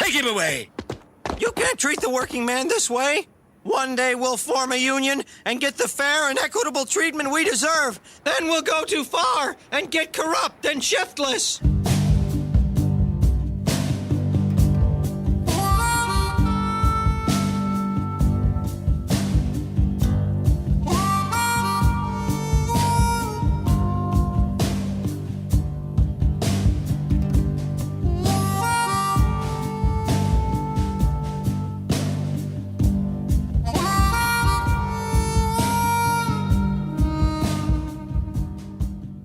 Take him away! You can't treat the working man this way. One day we'll form a union and get the fair and equitable treatment we deserve. Then we'll go too far and get corrupt and shiftless.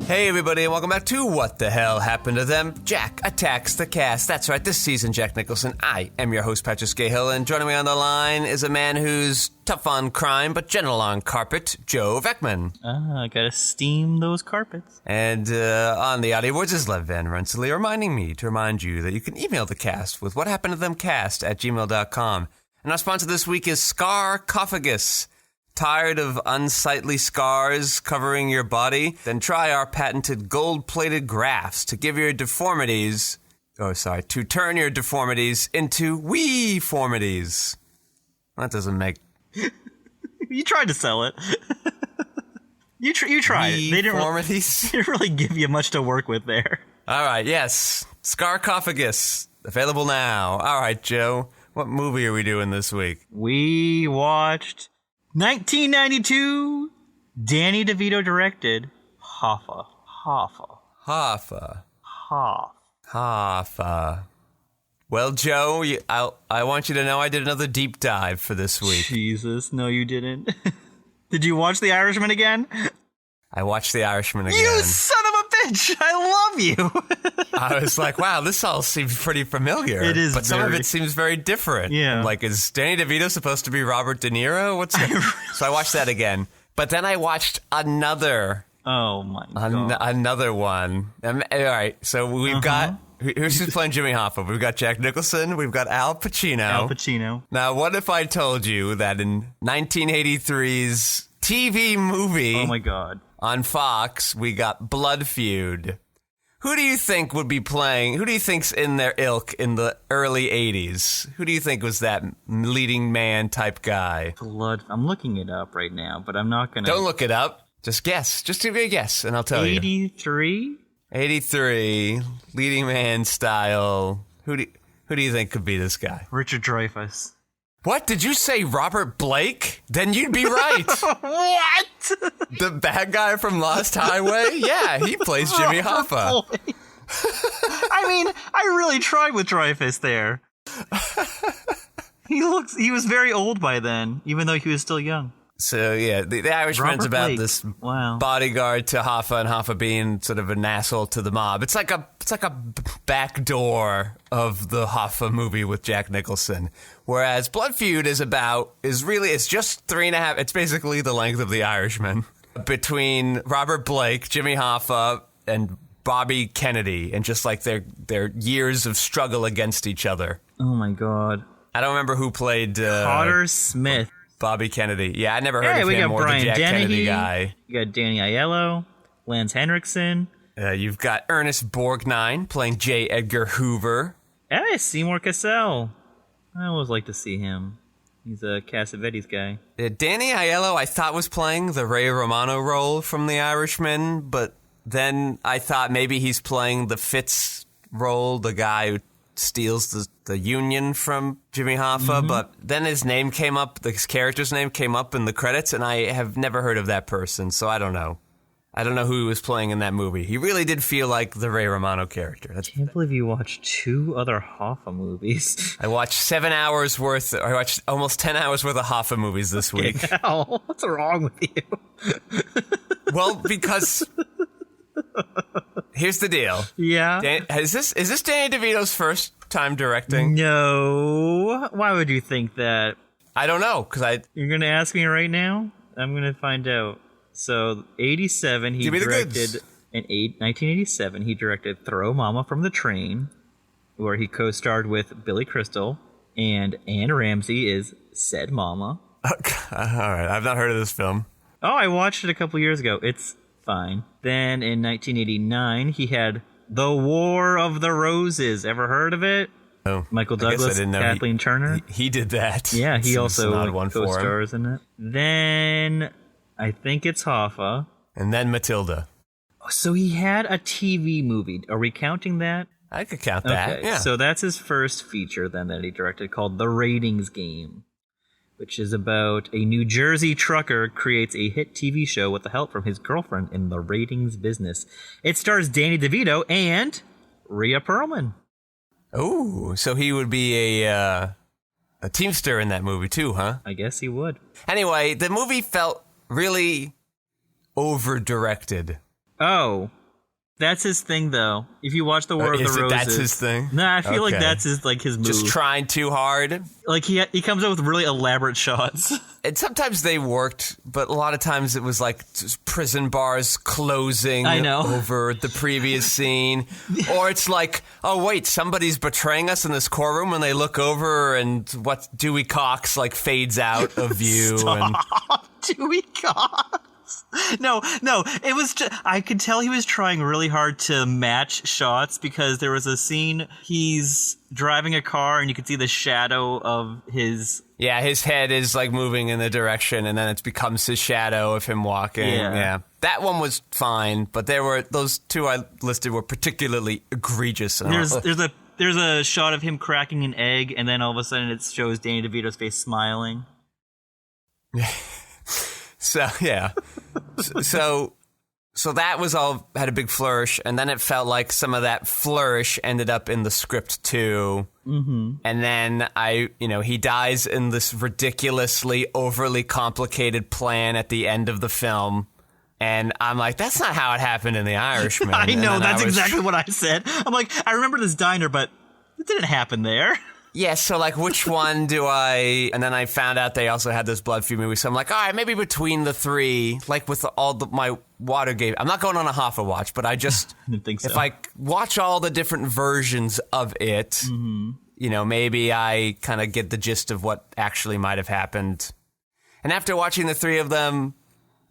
Hey everybody, and welcome back to What the Hell Happened to Them? Jack Attacks the Cast. That's right, this season, Jack Nicholson. I am your host, Patrick Skeyhill, and joining me on the line is a man who's tough on crime, but gentle on carpet, Joe Vekeman. I gotta steam those carpets. And on the audio boards is Lev Van Rensselaer, reminding me to remind you that you can email the cast with whathappenedtothemcast@gmail.com. And our sponsor this week is Scarcophagus. Tired of unsightly scars covering your body? Then try our patented gold-plated grafts to give your deformities... to turn your deformities into wee-formities. That doesn't make... You tried to sell it. You tried it. They didn't really give you much to work with there. All right, yes. Scarcophagus. Available now. All right, Joe. What movie are we doing this week? We watched... 1992, Danny DeVito directed Hoffa. Well, Joe, I want you to know I did another deep dive for this week. Jesus, no you didn't. Did you watch The Irishman again? I watched The Irishman again. You son of a bitch! I love you! I was like, wow, this all seems pretty familiar. It is, but some of it seems very different. Yeah. Like, is Danny DeVito supposed to be Robert De Niro? So I watched that again. But then I watched another. Oh, my God. Another one. All right, so we've got... Who's playing Jimmy Hoffa? We've got Jack Nicholson. We've got Al Pacino. Now, what if I told you that in 1983's TV movie... Oh, my God. On Fox, we got Blood Feud. Who do you think would be playing? Who do you think's in their ilk in the early 80s? Who do you think was that leading man type guy? Blood. I'm looking it up right now, but I'm not going to... Don't look it up. Just guess. Just give me a guess, and I'll tell 83? you. 83? Leading man style. Who do you think could be this guy? Richard Dreyfuss. What? Did you say Robert Blake? Then you'd be right. What? The bad guy from Lost Highway? Yeah, he plays Jimmy Hoffa. I mean, I really tried with Dreyfuss there. He was very old by then, even though he was still young. So, yeah, the Irishman's about Blake. this Wow. bodyguard to Hoffa, and Hoffa being sort of an asshole to the mob. It's like a back door of the Hoffa movie with Jack Nicholson. Whereas Blood Feud it's just 3.5, it's basically the length of The Irishman. Between Robert Blake, Jimmy Hoffa, and Bobby Kennedy, and just like their years of struggle against each other. Oh my God. I don't remember who played... Cotter Smith. Bobby Kennedy. Yeah, I never heard of we him got or Brian the Jack Dennehy, Kennedy guy. You got Danny Aiello, Lance Henriksen. You've got Ernest Borgnine playing J. Edgar Hoover. Hey, Seymour Cassell. I always like to see him. He's a Cassavetes guy. Danny Aiello, I thought was playing the Ray Romano role from The Irishman, but then I thought maybe he's playing the Fitz role, the guy who steals the Union from Jimmy Hoffa, but then his character's name came up in the credits, and I have never heard of that person, so I don't know. I don't know who he was playing in that movie. He really did feel like the Ray Romano character. I can't believe you watched 2 other Hoffa movies. I watched I watched almost 10 hours worth of Hoffa movies this week. Hell, what's wrong with you? Well, because... Here's the deal. Yeah? Is this Danny DeVito's first time directing? No. Why would you think that? I don't know, because You're going to ask me right now? I'm going to find out. So, 87, he directed... In 1987, he directed Throw Mama from the Train, where he co-starred with Billy Crystal, and Anne Ramsey is Said Mama. All right, I've not heard of this film. Oh, I watched it a couple years ago. It's fine. Then in 1989, he had The War of the Roses. Ever heard of it? Oh, Michael I guess I Douglas, didn't know Kathleen Turner. He did that. Yeah, he Seems also an odd one for him. co-stars in it. Then I think it's Hoffa. And then Matilda. So he had a TV movie. Are we counting that? I could count that. Okay, Yeah. so that's his first feature then that he directed, called The Ratings Game, which is about a New Jersey trucker creates a hit TV show with the help from his girlfriend in the ratings business. It stars Danny DeVito and Rhea Perlman. Oh, so he would be a teamster in that movie too, huh? I guess he would. Anyway, the movie felt really over-directed. Oh, that's his thing, though. If you watch The War of the Roses, that's his thing. Nah, I feel like Okay. that's his move. Just trying too hard. Like he comes up with really elaborate shots. And sometimes they worked, but a lot of times it was like just prison bars closing I know. over the previous scene. Or it's like, oh wait, somebody's betraying us in this courtroom, and they look over and what Dewey Cox like fades out of view. And Dewey Cox. No, it was I could tell he was trying really hard to match shots, because there was a scene he's driving a car and you could see the shadow of his... Yeah, his head is like moving in the direction, and then it becomes his shadow of him walking. Yeah. That one was fine, but those two I listed were particularly egregious. There's a shot of him cracking an egg, and then all of a sudden it shows Danny DeVito's face smiling. So yeah, so that was all had a big flourish, and then it felt like some of that flourish ended up in the script too. Mm-hmm. And then he dies in this ridiculously overly complicated plan at the end of the film, and I'm like, that's not how it happened in The Irishman. I know, that's exactly what I said. I'm like, I remember this diner, but it didn't happen there. Yeah, so, like, which one do I... And then I found out they also had this Blood Feud movie, so I'm like, all right, maybe between the three, like, with my Watergate... I'm not going on a Hoffa watch, but I just... I didn't think so. If I watch all the different versions of it, maybe I kind of get the gist of what actually might have happened. And after watching the three of them,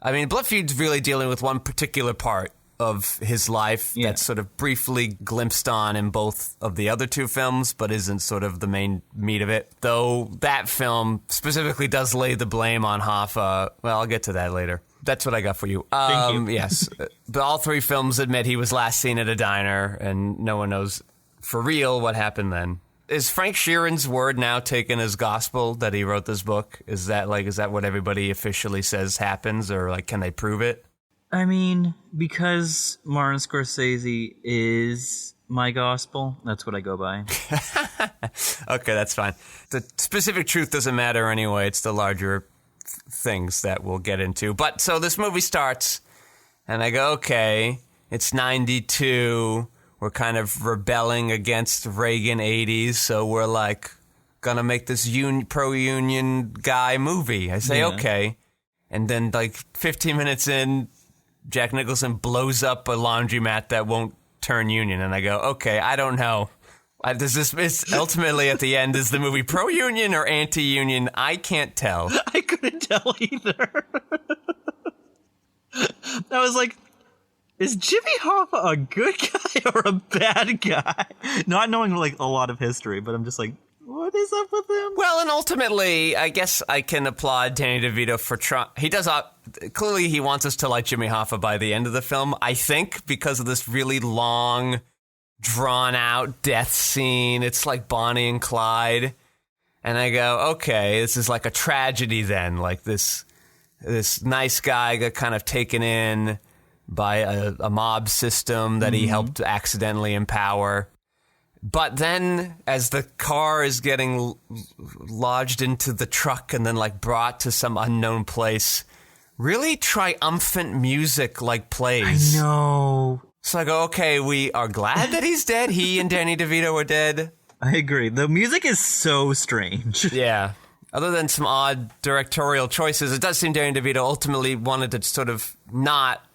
I mean, Blood Feud's really dealing with one particular part of his life that's sort of briefly glimpsed on in both of the other two films, but isn't sort of the main meat of it. Though that film specifically does lay the blame on Hoffa. Well, I'll get to that later. That's what I got for you. Thank you. Yes. But all three films admit he was last seen at a diner, and no one knows for real what happened then. Is Frank Sheeran's word now taken as gospel that he wrote this book? Is that what everybody officially says happens, or like can they prove it? I mean, because Martin Scorsese is my gospel, that's what I go by. Okay, that's fine. The specific truth doesn't matter anyway. It's the larger things that we'll get into. But so this movie starts, and I go, okay, it's 92. We're kind of rebelling against Reagan 80s, so we're like gonna make this pro-union guy movie. I say, okay. And then like 15 minutes in, Jack Nicholson blows up a laundromat that won't turn union, and I go, okay, I don't know. Ultimately at the end, is the movie pro-union or anti-union? I can't tell. I couldn't tell either. I was like, is Jimmy Hoffa a good guy or a bad guy? Not knowing like a lot of history, but I'm just like, what is up with him? Well, and ultimately, I guess I can applaud Danny DeVito for trying. He does. Clearly, he wants us to like Jimmy Hoffa by the end of the film, I think, because of this really long, drawn-out death scene. It's like Bonnie and Clyde. And I go, okay, this is like a tragedy then. Like this nice guy got kind of taken in by a mob system that he helped accidentally empower. But then, as the car is getting lodged into the truck and then, like, brought to some unknown place, really triumphant music, like, plays. I know. So I go, okay, we are glad that he's dead. He and Danny DeVito are dead. I agree. The music is so strange. Yeah. Other than some odd directorial choices, it does seem Danny DeVito ultimately wanted to sort of not...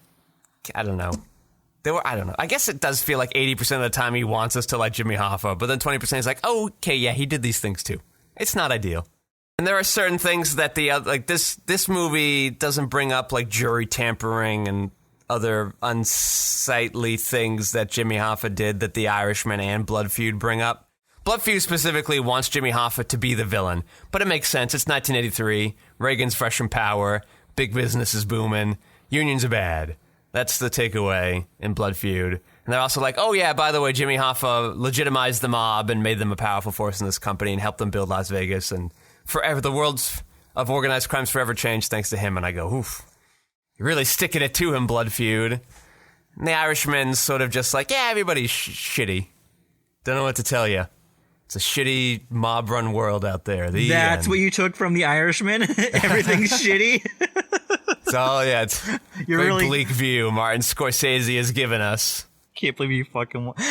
I don't know. I don't know. I guess it does feel like 80% of the time he wants us to like Jimmy Hoffa, but then 20% he's like, oh, okay, yeah, he did these things too. It's not ideal. And there are certain things that this movie doesn't bring up, like jury tampering and other unsightly things that Jimmy Hoffa did that The Irishman and Blood Feud bring up. Blood Feud specifically wants Jimmy Hoffa to be the villain, but it makes sense. It's 1983. Reagan's fresh in power. Big business is booming. Unions are bad. That's the takeaway in Blood Feud. And they're also like, oh yeah, by the way, Jimmy Hoffa legitimized the mob and made them a powerful force in this company and helped them build Las Vegas. And forever, the world's of organized crime's forever changed thanks to him. And I go, oof, you're really sticking it to him, Blood Feud. And the Irishman's sort of just like, yeah, everybody's shitty. Don't know what to tell you. It's a shitty mob-run world out there. That's what you took from The Irishman? Everything's shitty? So, yeah, it's a very bleak view Martin Scorsese has given us. Can't believe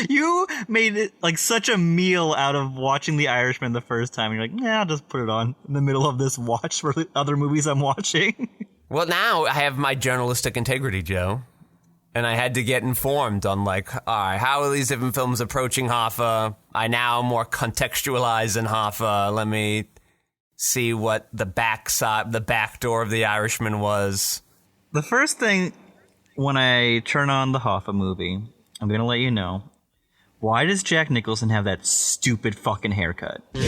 you made it like such a meal out of watching The Irishman the first time. You're like, nah, I'll just put it on in the middle of this watch for the other movies I'm watching. Well, now I have my journalistic integrity, Joe. And I had to get informed on, like, all right, how are these different films approaching Hoffa? I now more contextualize in Hoffa. Let me see what the back door of The Irishman was. The first thing when I turn on the Hoffa movie, I'm going to let you know, why does Jack Nicholson have that stupid fucking haircut? Long,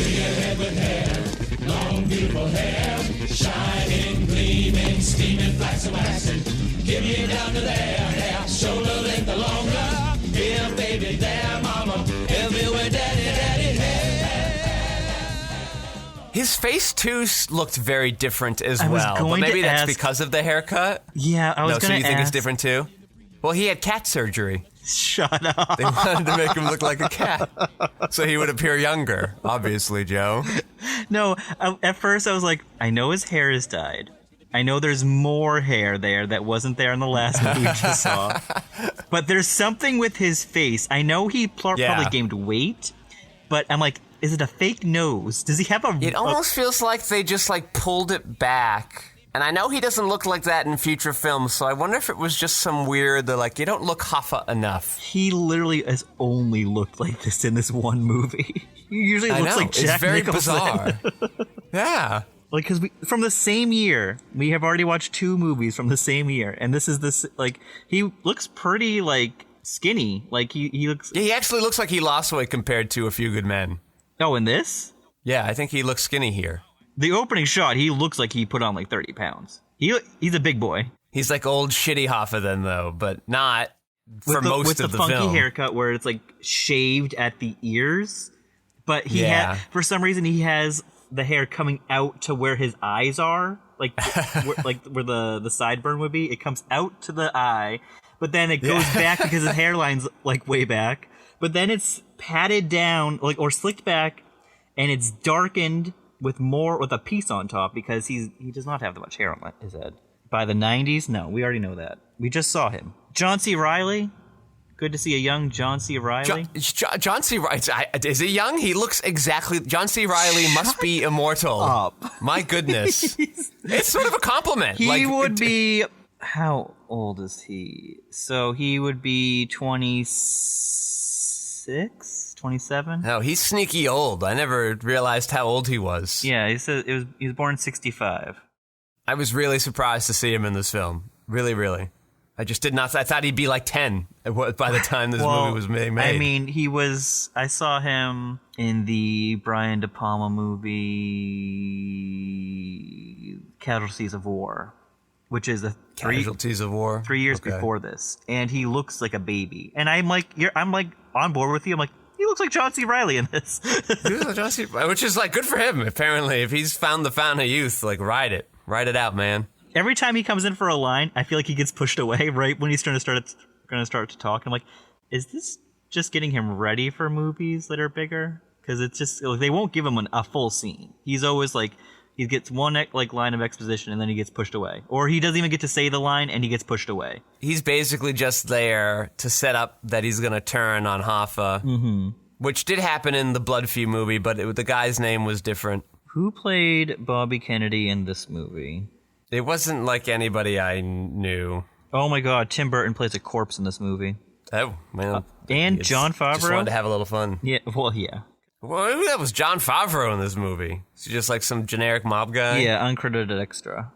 beautiful hair, shining, gleaming, steaming, flax and waxing. Give you down to there, shoulder length longer. Here, baby, there, mama. Everywhere, daddy, hair. His face, too, looked very different as well. But maybe that's because of the haircut? Yeah, I was going to ask. So you think it's different, too? Well, he had cat surgery. Shut up. They wanted to make him look like a cat. So he would appear younger, obviously, Joe. No, at first I was like, I know his hair is dyed. I know there's more hair there that wasn't there in the last movie we just saw. But there's something with his face. I know he probably gained weight, but I'm like, is it a fake nose? Does he have a... It almost feels like they just, like, pulled it back. And I know he doesn't look like that in future films, so I wonder if it was just some weird, they're like, you don't look Hoffa enough. He literally has only looked like this in this one movie. He usually looks like Jack Nicholson. It's very bizarre. Yeah. Like, because from the same year, we have already watched 2 movies from the same year, and this is this, like, he looks pretty, like, skinny. Like, he looks... Yeah, he actually looks like he lost weight compared to A Few Good Men. Oh, in this? Yeah, I think he looks skinny here. The opening shot, he looks like he put on, like, 30 pounds. He's a big boy. He's like old shitty Hoffa then, though, but not for most of the film. With the funky haircut where it's, like, shaved at the ears, but for some reason, he has... the hair coming out to where his eyes are, like where the sideburn would be. It comes out to the eye, but then it goes back because his hairline's like way back. But then it's patted down, like, or slicked back, and it's darkened with a piece on top because he does not have that much hair on his head. By the 90s, no, we already know that. We just saw him. John C. Reilly. Good to see a young John C. Reilly. John C. Reilly, is he young? He looks exactly... John C. Reilly must be immortal. Up. My goodness. It's sort of a compliment. He would be... How old is he? So he would be 26? 27? No, he's sneaky old. I never realized how old he was. Yeah, he was born in 65. I was really surprised to see him in this film. Really, really. I just did not. I thought he'd be like 10 by the time this movie was being made. I mean, I saw him in the Brian De Palma movie Casualties of War, which is Casualties of War 3 years before this, and he looks like a baby. And I'm like on board with you. I'm like, he looks like John C. Reilly in this. He looks like John C. Which is like good for him. Apparently, if he's found the fountain of youth, like ride it out, man. Every time he comes in for a line, I feel like he gets pushed away right when he's going to start to talk. I'm like, is this just getting him ready for movies that are bigger? Because it's just like, they won't give him a full scene. He's always like, he gets one like line of exposition and then he gets pushed away, or he doesn't even get to say the line and he gets pushed away. He's basically just there to set up that he's going to turn on Hoffa, which did happen in the Blood Feud movie, but the guy's name was different. Who played Bobby Kennedy in this movie? It wasn't like anybody I knew. Oh my God, Tim Burton plays a corpse in this movie. Oh, man. And Jon Favreau. Just wanted to have a little fun. Yeah, well, yeah. Well, that was Jon Favreau in this movie. Is he just like some generic mob guy? Yeah, uncredited extra.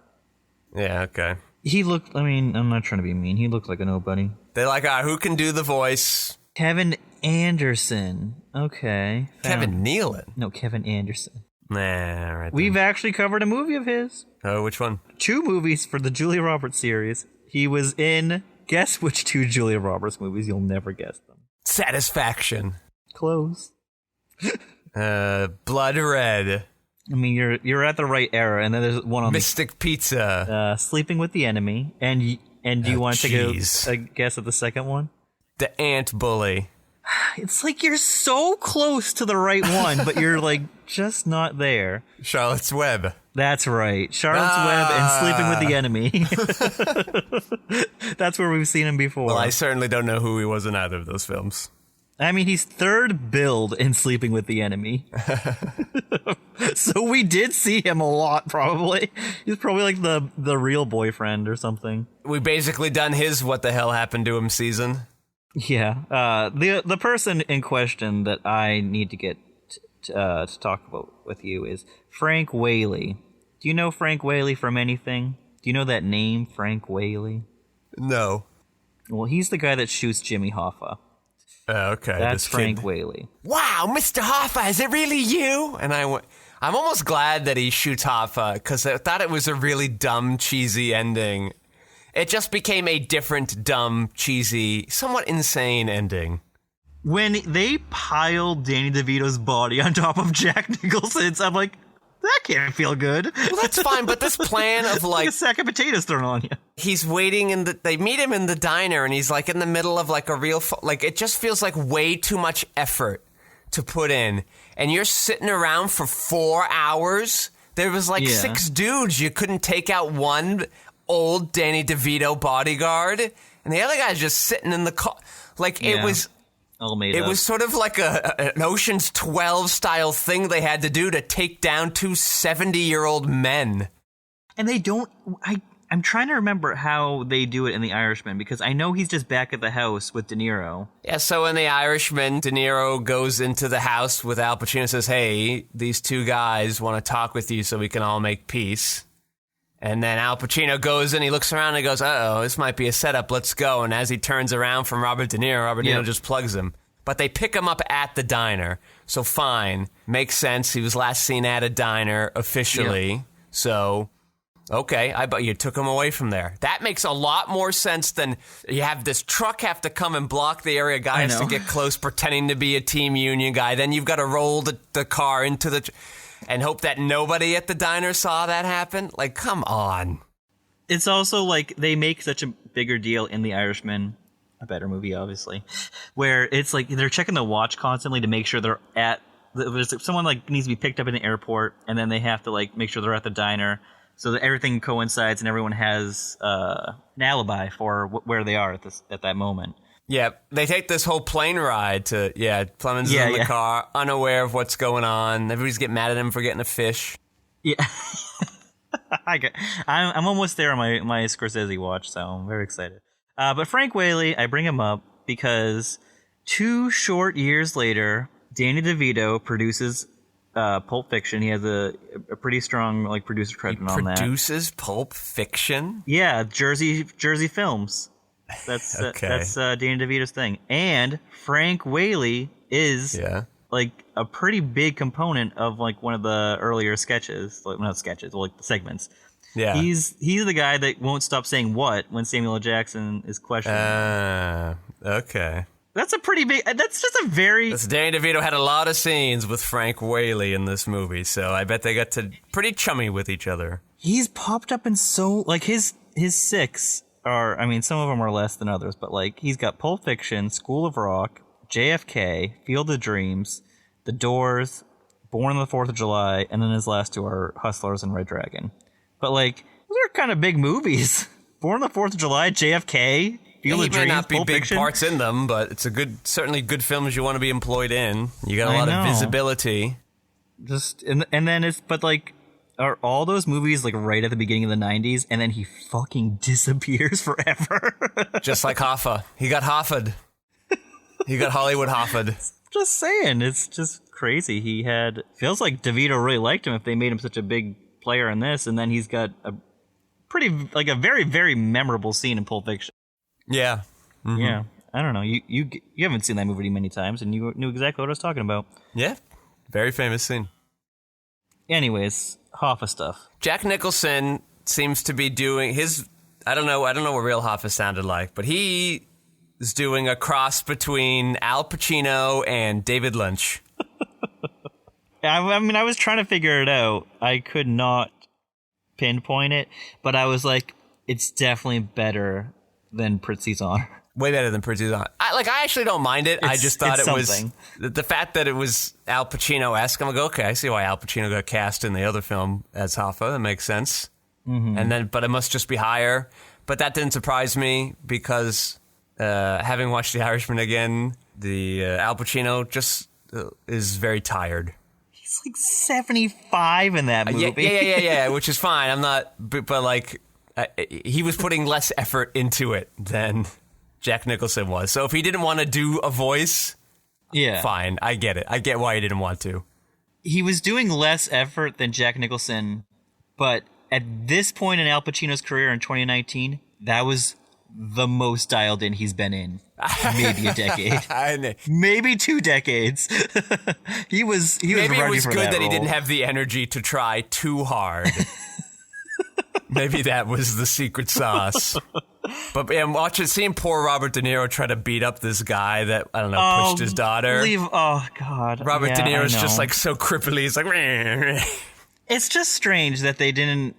Yeah, okay. He looked, I mean, I'm not trying to be mean. He looked like a nobody. They're like, who can do the voice? Kevin Anderson. Okay. Kevin Nealon? No, Kevin Anderson. Nah, right. We've actually covered a movie of his. Oh, which one? 2 movies for the Julia Roberts series. He was in, guess which 2 Julia Roberts movies? You'll never guess them. Satisfaction. Close. Blood Red. I mean, you're at the right era, and then there's one on Mystic Pizza. Sleeping with the Enemy, and do you want to take a guess at the second one? The Ant Bully. It's like you're so close to the right one, but you're like just not there. Charlotte's Web. That's right, Charlotte's Web and Sleeping with the Enemy. That's where we've seen him before. Well, I certainly don't know who he was in either of those films. I mean, he's third billed in Sleeping with the Enemy. So we did see him a lot, probably. He's probably like the real boyfriend or something. We basically done his What the Hell Happened to Him season. Yeah. The person in question that I need to get to talk about with you is Frank Whaley. Do you know Frank Whaley from anything? Do you know that name, Frank Whaley? No. Well, he's the guy that shoots Jimmy Hoffa. Okay. That's Frank Whaley. Wow, Mr. Hoffa, is it really you? And I'm almost glad that he shoots Hoffa, because I thought it was a really dumb, cheesy ending. It just became a different, dumb, cheesy, somewhat insane ending. When they piled Danny DeVito's body on top of Jack Nicholson's, I'm like, that can't feel good. Well, that's fine, but this plan of like a sack of potatoes thrown on you. He's waiting they meet him in the diner, and he's like in the middle of like a real, like it just feels like way too much effort to put in. And you're sitting around for 4 hours. There was like 6 dudes. You couldn't take out one old Danny DeVito bodyguard, and the other guy's just sitting in the car. Like it was all made up. It was sort of like an Ocean's 12 style thing they had to do to take down 2 70-year-old men. And they don't. I'm trying to remember how they do it in The Irishman, because I know he's just back at the house with De Niro. Yeah, so in The Irishman, De Niro goes into the house with Al Pacino and says, hey, these 2 guys want to talk with you so we can all make peace. And then Al Pacino goes and he looks around and he goes, uh-oh, this might be a setup, let's go. And as he turns around from Robert De Niro just plugs him. But they pick him up at the diner. So fine, makes sense. He was last seen at a diner officially. So, okay, but you took him away from there. That makes a lot more sense than you have this truck have to come and block the area. Guy has to get close pretending to be a team union guy. Then you've got to roll the car into the... and hope that nobody at the diner saw that happen? Like, come on. It's also like they make such a bigger deal in The Irishman, a better movie, obviously, where it's like they're checking the watch constantly to make sure they're at... there's someone like needs to be picked up in the airport, and then they have to like make sure they're at the diner so that everything coincides and everyone has an alibi for where they are at that moment. Yeah, they take this whole plane ride to, Clemens is in the car, unaware of what's going on. Everybody's getting mad at him for getting a fish. Yeah. I'm almost there on my Scorsese watch, so I'm very excited. But Frank Whaley, I bring him up because 2 short years later, Danny DeVito produces Pulp Fiction. He has a pretty strong like producer credit on that. Produces Pulp Fiction? Yeah, Jersey Films. That's Danny DeVito's thing. And Frank Whaley is like a pretty big component of like one of the earlier sketches, like not sketches, like the segments. Yeah, he's the guy that won't stop saying what when Samuel L. Jackson is questioning. Okay. That's a pretty big. That's just a very. Danny DeVito had a lot of scenes with Frank Whaley in this movie, so I bet they got to pretty chummy with each other. He's popped up in so like his 6. Or, I mean, some of them are less than others, but, like, he's got Pulp Fiction, School of Rock, JFK, Field of Dreams, The Doors, Born on the 4th of July, and then his last 2 are Hustlers and Red Dragon. But, like, those are kind of big movies. Born on the 4th of July, JFK, Field of Dreams, may not be Pulp big Fiction. Parts in them, but it's certainly good films you want to be employed in. You got a lot of visibility. And then it's, but, like... Are all those movies like right at the beginning of the 90s, and then he fucking disappears forever? Just like Hoffa. He got Hoffa'd. He got Hollywood Hoffa'd. Just saying. It's just crazy. Feels like DeVito really liked him if they made him such a big player in this, and then he's got a pretty, like a very, very memorable scene in Pulp Fiction. Yeah. Mm-hmm. Yeah. I don't know. You haven't seen that movie many times, and you knew exactly what I was talking about. Yeah, very famous scene. Anyways, Hoffa stuff. Jack Nicholson seems to be doing his. I don't know what real Hoffa sounded like, but he is doing a cross between Al Pacino and David Lynch. I mean, I was trying to figure it out. I could not pinpoint it, but I was like, it's definitely better than Prizzi's Honor. Way better than Prizzi's Honor. I actually don't mind it. I just thought it something. was the fact that it was Al Pacino-esque. I'm like, okay, I see why Al Pacino got cast in the other film as Hoffa. That makes sense. Mm-hmm. And then, but it must just be higher. But that didn't surprise me because having watched The Irishman again, the Al Pacino just is very tired. He's like 75 in that movie. Yeah, which is fine. I'm not, but like, he was putting less effort into it than Jack Nicholson was. So if he didn't want to do a voice, fine. I get it. I get why he didn't want to. He was doing less effort than Jack Nicholson, but at this point in Al Pacino's career in 2019, that was the most dialed in he's been in maybe a decade. Maybe 2 decades. he was maybe ready it was for good that role. he didn't have the energy to try too hard. Maybe that was the secret sauce. But seeing poor Robert De Niro try to beat up this guy that, I don't know, pushed his daughter. Oh, God. Robert De Niro's just like so cripply. He's like, it's just strange that they didn't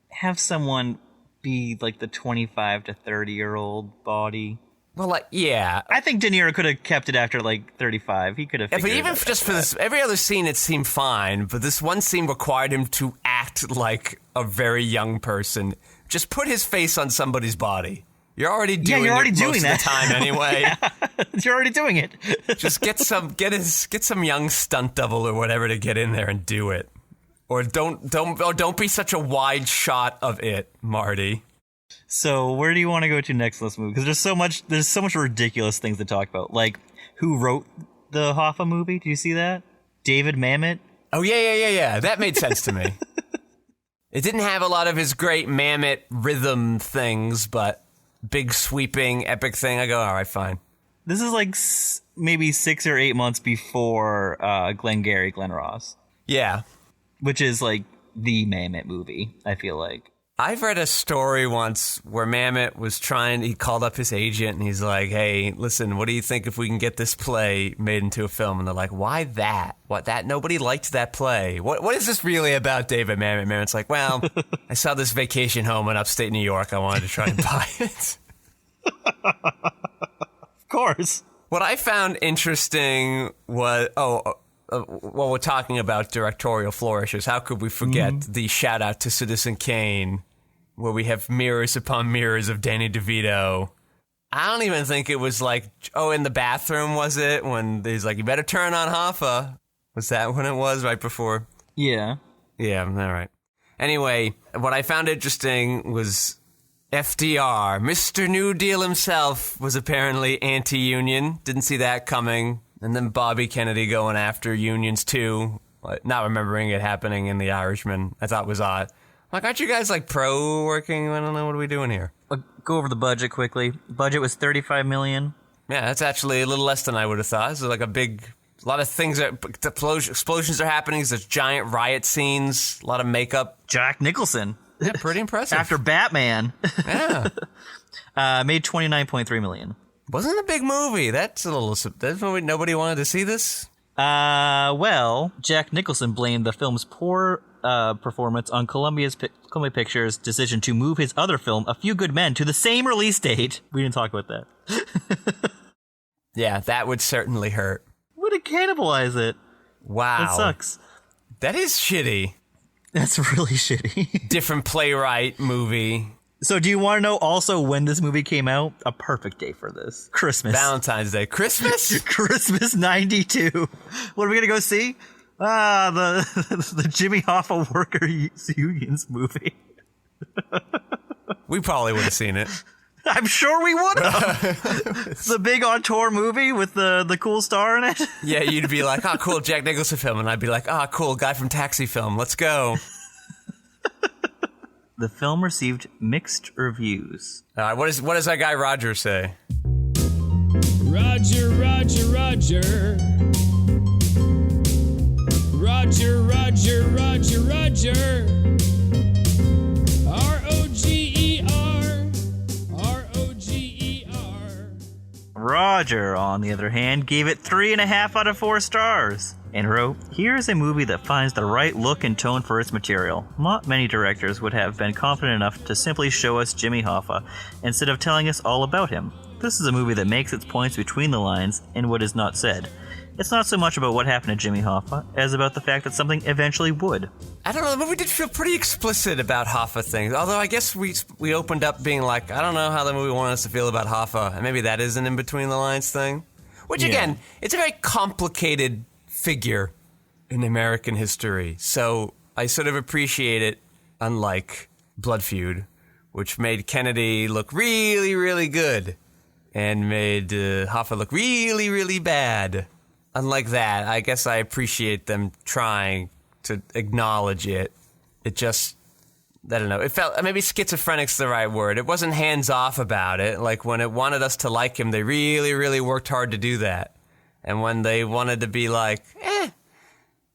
have someone be like the 25 to 30-year-old body. Well, like, yeah. I think De Niro could have kept it after like 35. He could have figured but even it out just for this, every other scene it seemed fine, but this one scene required him to act like a very young person. Just put his face on somebody's body. You're already doing it most of the time anyway. You're already doing it. Just get some young stunt double or whatever to get in there and do it. Or don't be such a wide shot of it, Marty. So where do you want to go to next in this movie? Because there's so much ridiculous things to talk about. Like, who wrote the Hoffa movie? Do you see that? David Mamet? Oh, yeah. That made sense to me. It didn't have a lot of his great Mamet rhythm things, but big sweeping epic thing. I go, all right, fine. This is like maybe 6 or 8 months before Glenn Ross. Yeah. Which is like the Mamet movie, I feel like. I've read a story once where Mamet was he called up his agent and he's like, hey, listen, what do you think if we can get this play made into a film? And they're like, why that? What, that? Nobody liked that play. What is this really about, David Mamet? Mamet's like, well, I saw this vacation home in upstate New York. I wanted to try and buy it. Of course. What I found interesting was, while we're talking about directorial flourishes, how could we forget the shout out to Citizen Kane, where we have mirrors upon mirrors of Danny DeVito. I don't even think it was like, in the bathroom, was it? When he's like, you better turn on Hoffa. Was that when it was? Right before? Yeah. Yeah, all right. Anyway, what I found interesting was FDR, Mr. New Deal himself, was apparently anti-union. Didn't see that coming. And then Bobby Kennedy going after unions too, not remembering it happening in The Irishman. I thought was odd. Like, aren't you guys like pro working? I don't know. What are we doing here? Go over the budget quickly. Budget was $35 million. Yeah, that's actually a little less than I would have thought. So like a lot of things, explosions are happening. There's giant riot scenes, a lot of makeup. Jack Nicholson. Yeah, pretty impressive. After Batman. Yeah. Made $29.3 million. Wasn't a big movie. That's nobody wanted to see this. Well, Jack Nicholson blamed the film's poor performance on Columbia Pictures' decision to move his other film, A Few Good Men, to the same release date. We didn't talk about that. Yeah, that would certainly hurt. Would it cannibalize it? Wow. That sucks. That is shitty. That's really shitty. Different playwright movie. So do you want to know also when this movie came out? A perfect day for this. Christmas. Valentine's Day. Christmas? Christmas 92. What are we going to go see? The Jimmy Hoffa Worker Unions movie. We probably would have seen it. I'm sure we would have. The big on tour movie with the cool star in it. Yeah, you'd be like, oh, cool, Jack Nicholson film. And I'd be like, oh, cool, guy from Taxi film. Let's go. The film received mixed reviews. What does that guy Roger say? Roger, Roger, Roger. Roger, Roger, Roger, Roger. R-O-G-E-R. R-O-G-E-R. Roger, on the other hand, gave it 3.5 out of 4 stars. And wrote, "Here's a movie that finds the right look and tone for its material. Not many directors would have been confident enough to simply show us Jimmy Hoffa instead of telling us all about him. This is a movie that makes its points between the lines and what is not said. It's not so much about what happened to Jimmy Hoffa as about the fact that something eventually would." I don't know, the movie did feel pretty explicit about Hoffa things. Although I guess we opened up being like, I don't know how the movie wanted us to feel about Hoffa. And maybe that is an in-between-the-lines thing. Which, again, it's a very complicated figure in American history. So I sort of appreciate it, unlike Blood Feud, which made Kennedy look really, really good and made Hoffa look really, really bad. Unlike that, I guess I appreciate them trying to acknowledge it. It just, I don't know, it felt, maybe schizophrenic's the right word. It wasn't hands-off about it. Like, when it wanted us to like him, they really, really worked hard to do that. And when they wanted to be like,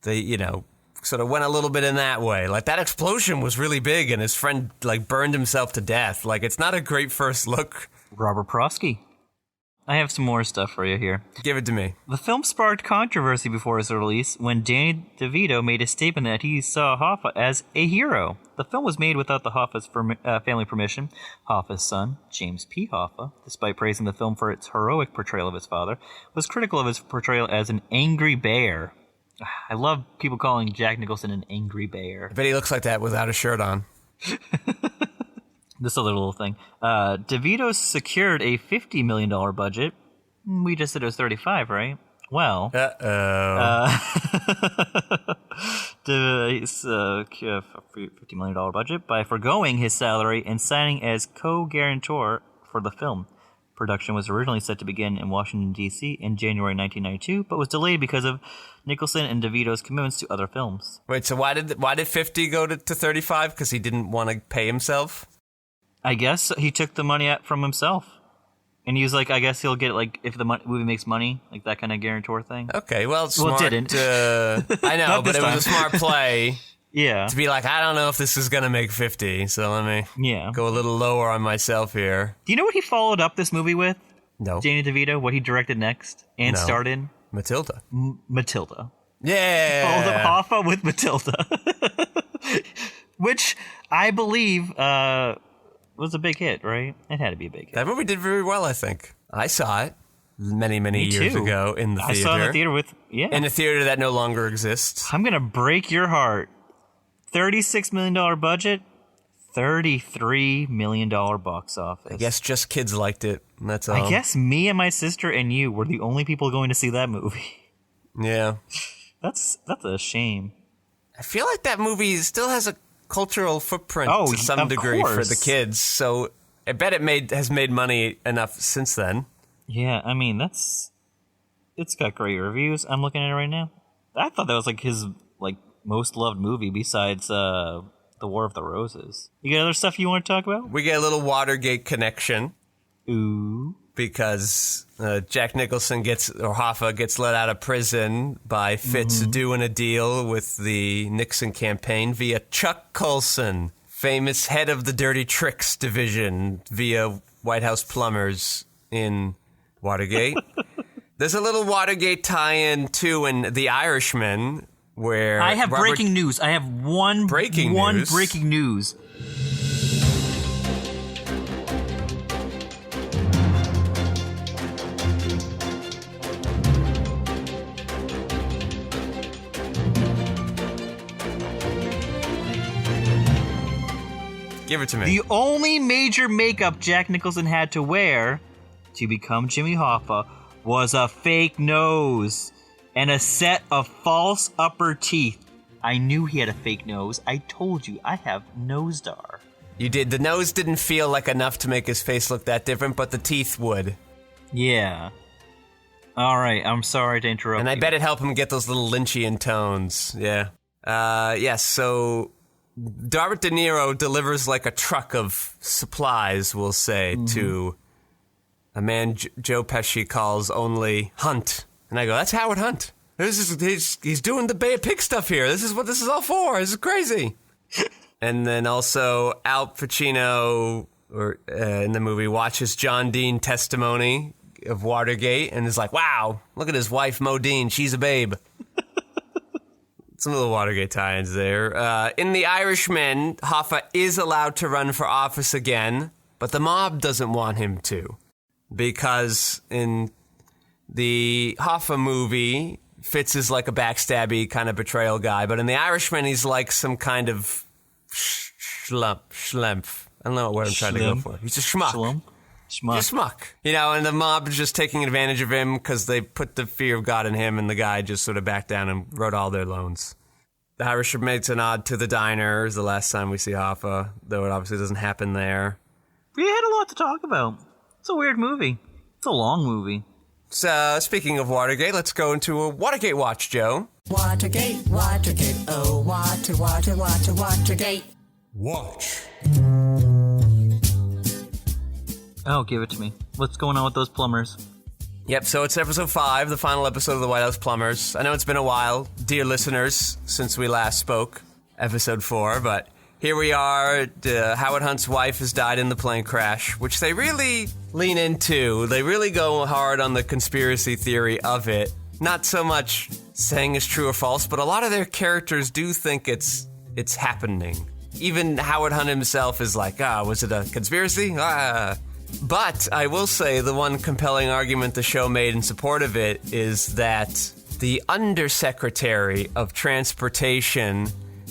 they, sort of went a little bit in that way. Like, that explosion was really big, and his friend, burned himself to death. Like, it's not a great first look. Robert Prosky. I have some more stuff for you here. Give it to me. The film sparked controversy before its release when Danny DeVito made a statement that he saw Hoffa as a hero. The film was made without the Hoffa's family permission. Hoffa's son, James P. Hoffa, despite praising the film for its heroic portrayal of his father, was critical of his portrayal as an angry bear. I love people calling Jack Nicholson an angry bear. I bet he looks like that without a shirt on. This other little thing. DeVito secured a $50 million budget. We just said it was 35, right? Well. $50 million budget by foregoing his salary and signing as co-guarantor for the film. Production was originally set to begin in Washington, D.C. in January 1992, but was delayed because of Nicholson and DeVito's commitments to other films. Wait, so why did 50 go to 35? Because he didn't want to pay himself? I guess he took the money out from himself. And he was like, I guess he'll get, if the movie makes money, like that kind of guarantor thing. Okay, well, smart. Well, it didn't. I know, but it was a smart play. Yeah. To be like, I don't know if this is going to make 50, so let me go a little lower on myself here. Do you know what he followed up this movie with? No. Danny DeVito, what he directed next and starred in? Matilda. Matilda. Yeah. Followed up Hoffa with Matilda. Which I believe was a big hit, right? It had to be a big hit. That movie did very well, I think. I saw it many, many years ago in the theater. I saw it in the theater in a theater that no longer exists. I'm going to break your heart. $36 million budget, $33 million box office. I guess just kids liked it. That's all. I guess me and my sister and you were the only people going to see that movie. Yeah. That's a shame. I feel like that movie still has a cultural footprint to some degree for the kids, so I bet it has made money enough since then. Yeah, I mean, it's got great reviews. I'm looking at it right now. I thought that was his most loved movie besides The War of the Roses. You got other stuff you want to talk about? We get a little Watergate connection. Ooh. Because Jack Nicholson Hoffa gets let out of prison by Fitz doing a deal with the Nixon campaign via Chuck Colson, famous head of the Dirty Tricks division via White House plumbers in Watergate. There's a little Watergate tie-in, too, in The Irishman, where I have breaking news. I have one breaking news. Give it to me. The only major makeup Jack Nicholson had to wear to become Jimmy Hoffa was a fake nose and a set of false upper teeth. I knew he had a fake nose. I told you, I have Nosedar. You did. The nose didn't feel like enough to make his face look that different, but the teeth would. Yeah. All right, I'm sorry to interrupt And I you. bet it helped him get those little Lynchian tones. Yeah. Yes, so Robert De Niro delivers like a truck of supplies, we'll say, to a man Joe Pesci calls only Hunt. And I go, that's Howard Hunt. He's doing the Bay of Pig stuff here. This is what this is all for. This is crazy. And then also Al Pacino in the movie watches John Dean testimony of Watergate and is like, wow, look at his wife Modine. She's a babe. Some little Watergate tie-ins there. In The Irishman, Hoffa is allowed to run for office again, but the mob doesn't want him to. Because in the Hoffa movie, Fitz is like a backstabby kind of betrayal guy, but in The Irishman, he's like some kind of schlemp. I don't know what word I'm trying to go for. He's a schmuck. Just schmuck. You know, and the mob is just taking advantage of him because they put the fear of God in him, and the guy just sort of backed down and wrote all their loans. The Irishman makes a nod to the diner. Is the last time we see Hoffa, though it obviously doesn't happen there. We had a lot to talk about. It's a weird movie. It's a long movie. So, speaking of Watergate, let's go into a Watergate watch, Joe. Watergate, oh, Watergate. Watch. Oh, give it to me. What's going on with those plumbers? Yep, so it's episode 5, the final episode of the White House Plumbers. I know it's been a while, dear listeners, since we last spoke, episode 4, but here we are. Howard Hunt's wife has died in the plane crash, which they really lean into. They really go hard on the conspiracy theory of it. Not so much saying it's true or false, but a lot of their characters do think it's happening. Even Howard Hunt himself is like, was it a conspiracy? But I will say the one compelling argument the show made in support of it is that the Undersecretary of Transportation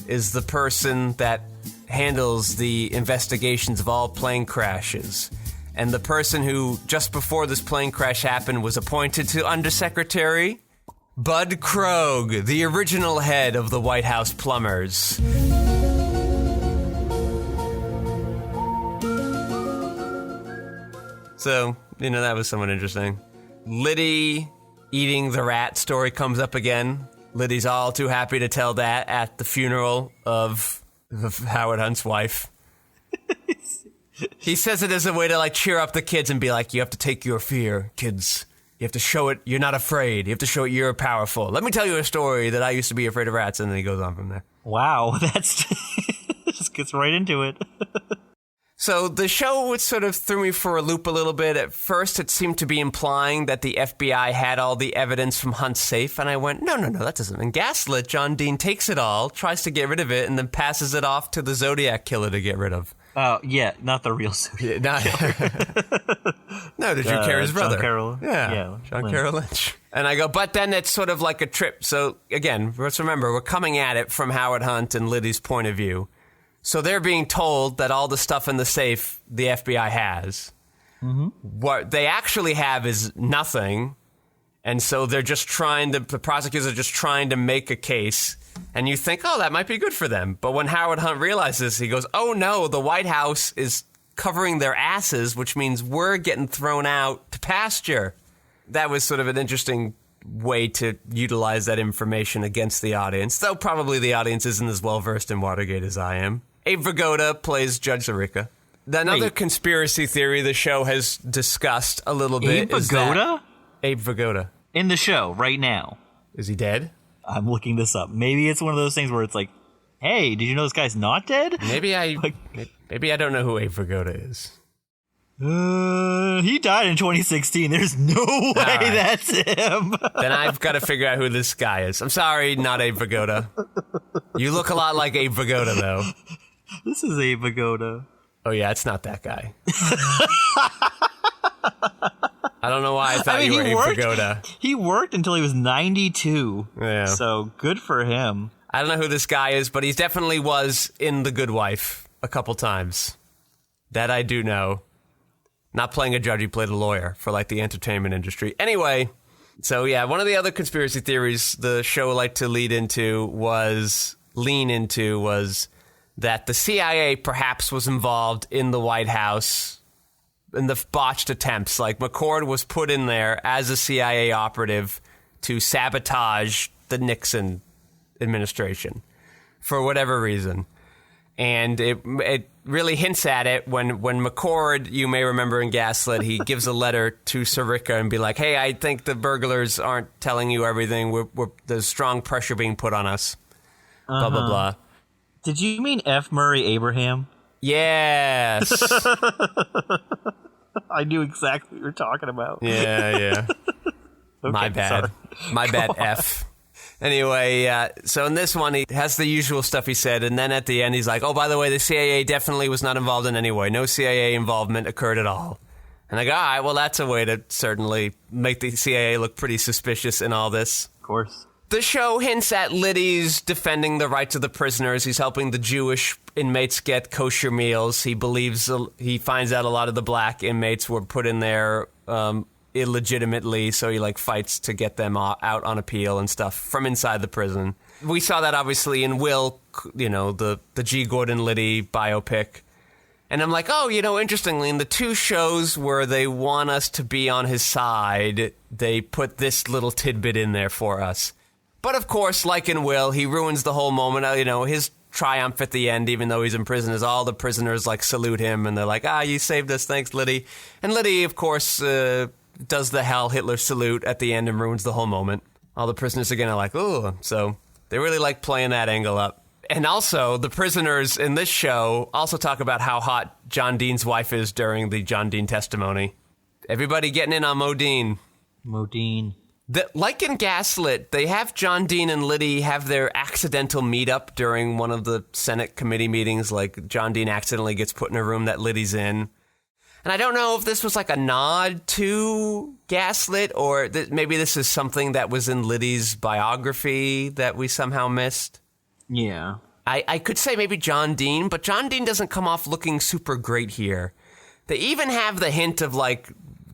is the person that handles the investigations of all plane crashes. And the person who, just before this plane crash happened, was appointed to Undersecretary, Bud Krogh, the original head of the White House Plumbers. So, that was somewhat interesting. Liddy eating the rat story comes up again. Liddy's all too happy to tell that at the funeral of Howard Hunt's wife. He says it as a way to, cheer up the kids and be like, you have to take your fear, kids. You have to show it you're not afraid. You have to show it you're powerful. Let me tell you a story that I used to be afraid of rats, and then he goes on from there. Wow, that's... just gets right into it. So the show sort of threw me for a loop a little bit. At first, it seemed to be implying that the FBI had all the evidence from Hunt's safe, and I went, no, that doesn't. And Gaslit, John Dean takes it all, tries to get rid of it, and then passes it off to the Zodiac Killer to get rid of. Oh, yeah, not the real Zodiac Killer. No, the Drew Carey's brother. John Carroll. Yeah, John Carroll Lynch. And I go, but then it's sort of like a trip. So, again, let's remember, we're coming at it from Howard Hunt and Liddy's point of view. So they're being told that all the stuff in the safe the FBI has. Mm-hmm. What they actually have is nothing. And so they're just the prosecutors are just trying to make a case. And you think, that might be good for them. But when Howard Hunt realizes, he goes, oh no, the White House is covering their asses, which means we're getting thrown out to pasture. That was sort of an interesting way to utilize that information against the audience, though probably the audience isn't as well versed in Watergate as I am. Abe Vigoda plays Judge Zarica. Another conspiracy theory the show has discussed a little bit. Abe Vigoda? Abe Vigoda. In the show, right now. Is he dead? I'm looking this up. Maybe it's one of those things where it's like, hey, did you know this guy's not dead? Maybe I don't know who Abe Vigoda is. He died in 2016. There's no way that's him. Then I've got to figure out who this guy is. I'm sorry, not Abe Vigoda. You look a lot like Abe Vigoda, though. This is Abe Vigoda. Oh, yeah, it's not that guy. I don't know why I thought you were Abe Vigoda. He worked until he was 92. Yeah. So good for him. I don't know who this guy is, but he definitely was in The Good Wife a couple times. That I do know. Not playing a judge, he played a lawyer for the entertainment industry. Anyway, so yeah, one of the other conspiracy theories the show liked to lean into was that the CIA perhaps was involved in the White House in the botched attempts. McCord was put in there as a CIA operative to sabotage the Nixon administration for whatever reason. And it really hints at it when McCord, you may remember in Gaslit, he gives a letter to Sirica and be like, hey, I think the burglars aren't telling you everything. There's strong pressure being put on us. Blah, blah, blah. Did you mean F. Murray Abraham? Yes. I knew exactly what you were talking about. Yeah. Okay, My bad. Sorry. My bad, F. Anyway, so in this one, he has the usual stuff he said, and then at the end, he's like, oh, by the way, the CIA definitely was not involved in any way. No CIA involvement occurred at all. And I go, all right, well, that's a way to certainly make the CIA look pretty suspicious in all this. Of course. The show hints at Liddy's defending the rights of the prisoners. He's helping the Jewish inmates get kosher meals. He finds out a lot of the black inmates were put in there illegitimately, so he fights to get them out on appeal and stuff from inside the prison. We saw that obviously in Will, the G. Gordon Liddy biopic. And I'm like, oh, interestingly, in the two shows where they want us to be on his side, they put this little tidbit in there for us. But of course, like in Will, he ruins the whole moment. His triumph at the end, even though he's in prison, is all the prisoners salute him and they're like, you saved us, thanks, Liddy. And Liddy, of course, does the Heil Hitler salute at the end and ruins the whole moment. All the prisoners are gonna ooh. So they really like playing that angle up. And also, the prisoners in this show also talk about how hot John Dean's wife is during the John Dean testimony. Everybody getting in on Modine. Like in Gaslit, they have John Dean and Liddy have their accidental meetup during one of the Senate committee meetings. John Dean accidentally gets put in a room that Liddy's in. And I don't know if this was a nod to Gaslit or maybe this is something that was in Liddy's biography that we somehow missed. Yeah. I could say maybe John Dean, but John Dean doesn't come off looking super great here. They even have the hint of